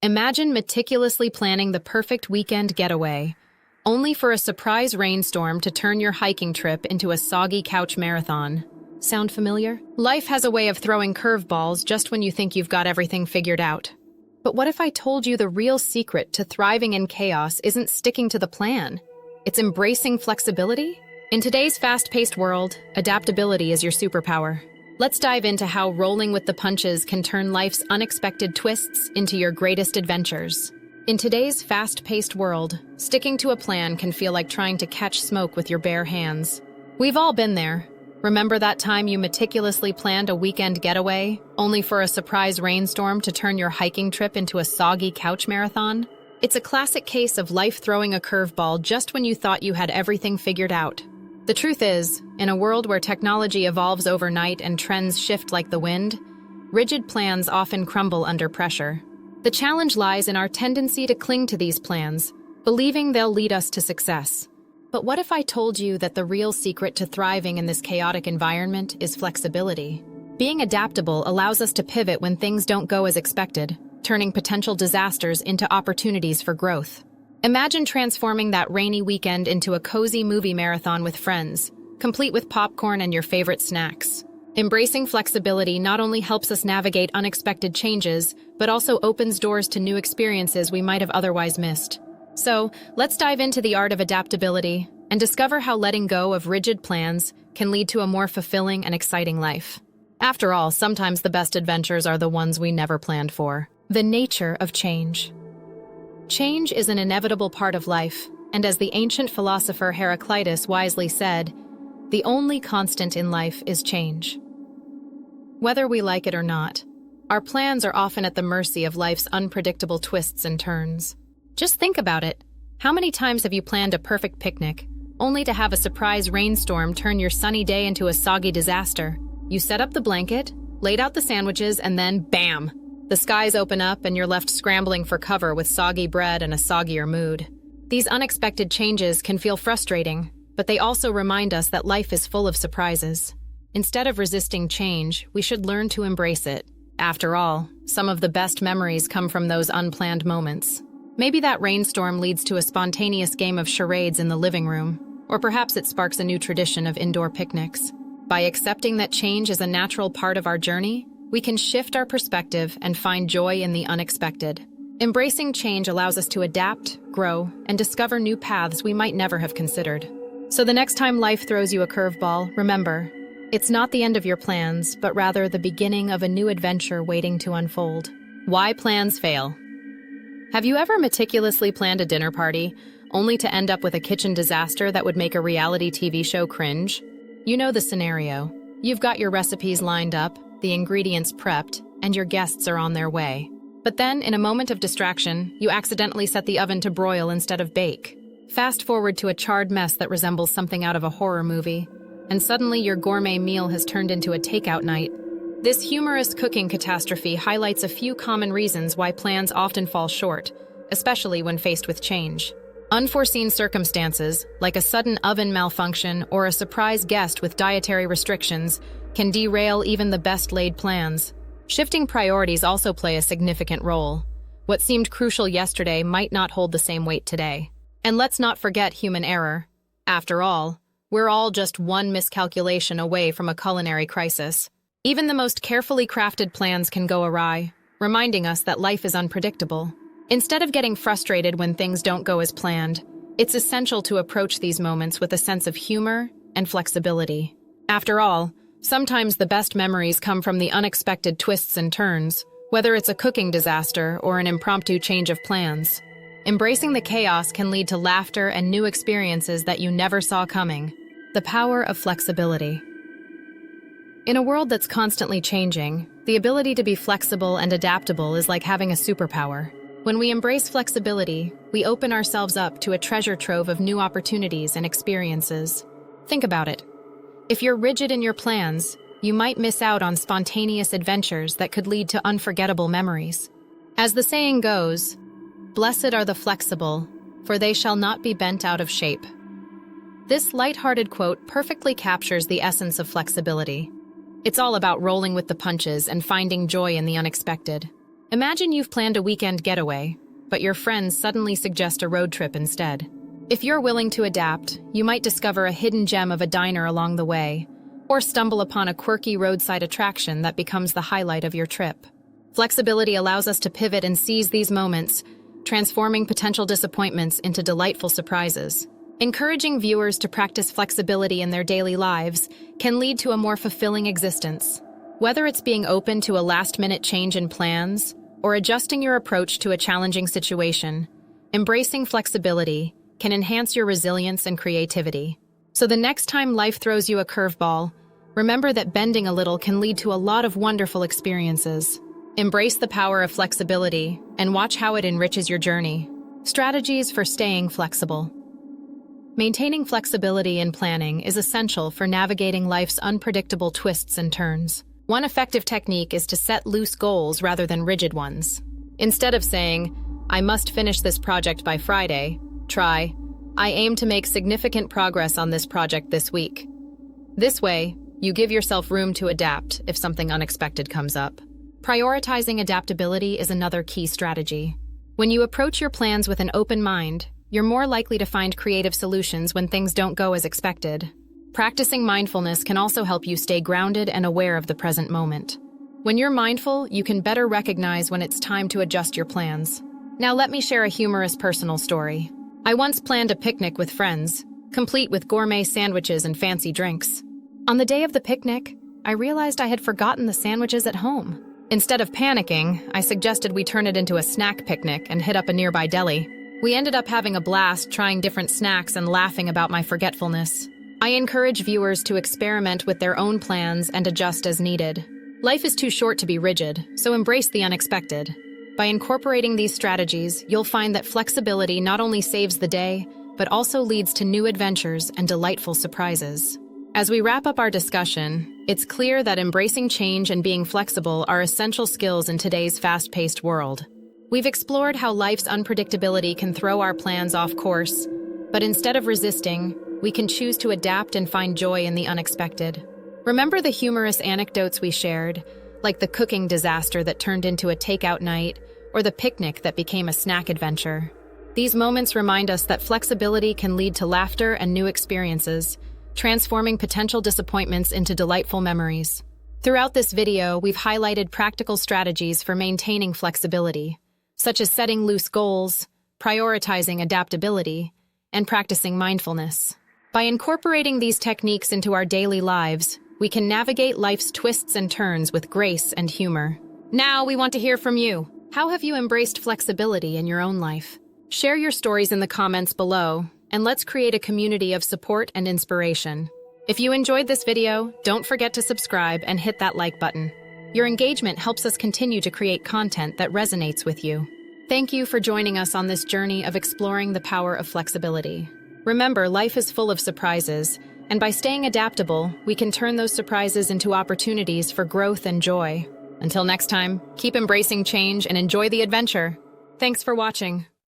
Imagine meticulously planning the perfect weekend getaway, only for a surprise rainstorm to turn your hiking trip into a soggy couch marathon. Sound familiar? Life has a way of throwing curveballs just when you think you've got everything figured out. But what if I told you the real secret to thriving in chaos isn't sticking to the plan? It's embracing flexibility? In today's fast-paced world, adaptability is your superpower. Let's dive into how rolling with the punches can turn life's unexpected twists into your greatest adventures. In today's fast-paced world, sticking to a plan can feel like trying to catch smoke with your bare hands. We've all been there. Remember that time you meticulously planned a weekend getaway, only for a surprise rainstorm to turn your hiking trip into a soggy couch marathon? It's a classic case of life throwing a curveball just when you thought you had everything figured out. The truth is, in a world where technology evolves overnight and trends shift like the wind, rigid plans often crumble under pressure. The challenge lies in our tendency to cling to these plans, believing they'll lead us to success. But what if I told you that the real secret to thriving in this chaotic environment is flexibility? Being adaptable allows us to pivot when things don't go as expected, turning potential disasters into opportunities for growth. Imagine transforming that rainy weekend into a cozy movie marathon with friends, complete with popcorn and your favorite snacks. Embracing flexibility not only helps us navigate unexpected changes, but also opens doors to new experiences we might have otherwise missed. So, let's dive into the art of adaptability and discover how letting go of rigid plans can lead to a more fulfilling and exciting life. After all, sometimes the best adventures are the ones we never planned for. The nature of change. Change is an inevitable part of life, and as the ancient philosopher Heraclitus wisely said, the only constant in life is change. Whether we like it or not, our plans are often at the mercy of life's unpredictable twists and turns. Just think about it. How many times have you planned a perfect picnic, only to have a surprise rainstorm turn your sunny day into a soggy disaster? You set up the blanket, laid out the sandwiches, and then bam! The skies open up and you're left scrambling for cover with soggy bread and a soggier mood. These unexpected changes can feel frustrating, but they also remind us that life is full of surprises. Instead of resisting change, we should learn to embrace it. After all, some of the best memories come from those unplanned moments. Maybe that rainstorm leads to a spontaneous game of charades in the living room, or perhaps it sparks a new tradition of indoor picnics. By accepting that change is a natural part of our journey, we can shift our perspective and find joy in the unexpected. Embracing change allows us to adapt, grow, and discover new paths we might never have considered. So the next time life throws you a curveball, remember, it's not the end of your plans, but rather the beginning of a new adventure waiting to unfold. Why plans fail? Have you ever meticulously planned a dinner party, only to end up with a kitchen disaster that would make a reality TV show cringe? You know the scenario. You've got your recipes lined up, the ingredients prepped, and your guests are on their way. But then, in a moment of distraction, you accidentally set the oven to broil instead of bake. Fast forward to a charred mess that resembles something out of a horror movie, and suddenly your gourmet meal has turned into a takeout night. This humorous cooking catastrophe highlights a few common reasons why plans often fall short, especially when faced with change. Unforeseen circumstances, like a sudden oven malfunction or a surprise guest with dietary restrictions, can derail even the best-laid plans. Shifting priorities also play a significant role. What seemed crucial yesterday might not hold the same weight today. And let's not forget human error. After all, we're all just one miscalculation away from a culinary crisis. Even the most carefully crafted plans can go awry, reminding us that life is unpredictable. Instead of getting frustrated when things don't go as planned, it's essential to approach these moments with a sense of humor and flexibility. After all, sometimes the best memories come from the unexpected twists and turns, whether it's a cooking disaster or an impromptu change of plans. Embracing the chaos can lead to laughter and new experiences that you never saw coming. The power of flexibility. In a world that's constantly changing, the ability to be flexible and adaptable is like having a superpower. When we embrace flexibility, we open ourselves up to a treasure trove of new opportunities and experiences. Think about it. If you're rigid in your plans, you might miss out on spontaneous adventures that could lead to unforgettable memories. As the saying goes, "Blessed are the flexible, for they shall not be bent out of shape." This lighthearted quote perfectly captures the essence of flexibility. It's all about rolling with the punches and finding joy in the unexpected. Imagine you've planned a weekend getaway, but your friends suddenly suggest a road trip instead. If you're willing to adapt, you might discover a hidden gem of a diner along the way, or stumble upon a quirky roadside attraction that becomes the highlight of your trip. Flexibility allows us to pivot and seize these moments, transforming potential disappointments into delightful surprises. Encouraging viewers to practice flexibility in their daily lives can lead to a more fulfilling existence. Whether it's being open to a last-minute change in plans or adjusting your approach to a challenging situation, embracing flexibility can enhance your resilience and creativity. So the next time life throws you a curveball, remember that bending a little can lead to a lot of wonderful experiences. Embrace the power of flexibility and watch how it enriches your journey. Strategies for staying flexible. Maintaining flexibility in planning is essential for navigating life's unpredictable twists and turns. One effective technique is to set loose goals rather than rigid ones. Instead of saying, "I must finish this project by Friday," try, "I aim to make significant progress on this project this week." This way, you give yourself room to adapt if something unexpected comes up. Prioritizing adaptability is another key strategy. When you approach your plans with an open mind, you're more likely to find creative solutions when things don't go as expected. Practicing mindfulness can also help you stay grounded and aware of the present moment. When you're mindful, you can better recognize when it's time to adjust your plans. Now let me share a humorous personal story. I once planned a picnic with friends, complete with gourmet sandwiches and fancy drinks. On the day of the picnic, I realized I had forgotten the sandwiches at home. Instead of panicking, I suggested we turn it into a snack picnic and hit up a nearby deli. We ended up having a blast trying different snacks and laughing about my forgetfulness. I encourage viewers to experiment with their own plans and adjust as needed. Life is too short to be rigid, so embrace the unexpected. By incorporating these strategies, you'll find that flexibility not only saves the day, but also leads to new adventures and delightful surprises. As we wrap up our discussion, it's clear that embracing change and being flexible are essential skills in today's fast-paced world. We've explored how life's unpredictability can throw our plans off course, but instead of resisting, we can choose to adapt and find joy in the unexpected. Remember the humorous anecdotes we shared, like the cooking disaster that turned into a takeout night, or the picnic that became a snack adventure. These moments remind us that flexibility can lead to laughter and new experiences, transforming potential disappointments into delightful memories. Throughout this video, we've highlighted practical strategies for maintaining flexibility, such as setting loose goals, prioritizing adaptability, and practicing mindfulness. By incorporating these techniques into our daily lives, we can navigate life's twists and turns with grace and humor. Now we want to hear from you. How have you embraced flexibility in your own life? Share your stories in the comments below, and let's create a community of support and inspiration. If you enjoyed this video, don't forget to subscribe and hit that like button. Your engagement helps us continue to create content that resonates with you. Thank you for joining us on this journey of exploring the power of flexibility. Remember, life is full of surprises, and by staying adaptable, we can turn those surprises into opportunities for growth and joy. Until next time, keep embracing change and enjoy the adventure. Thanks for watching.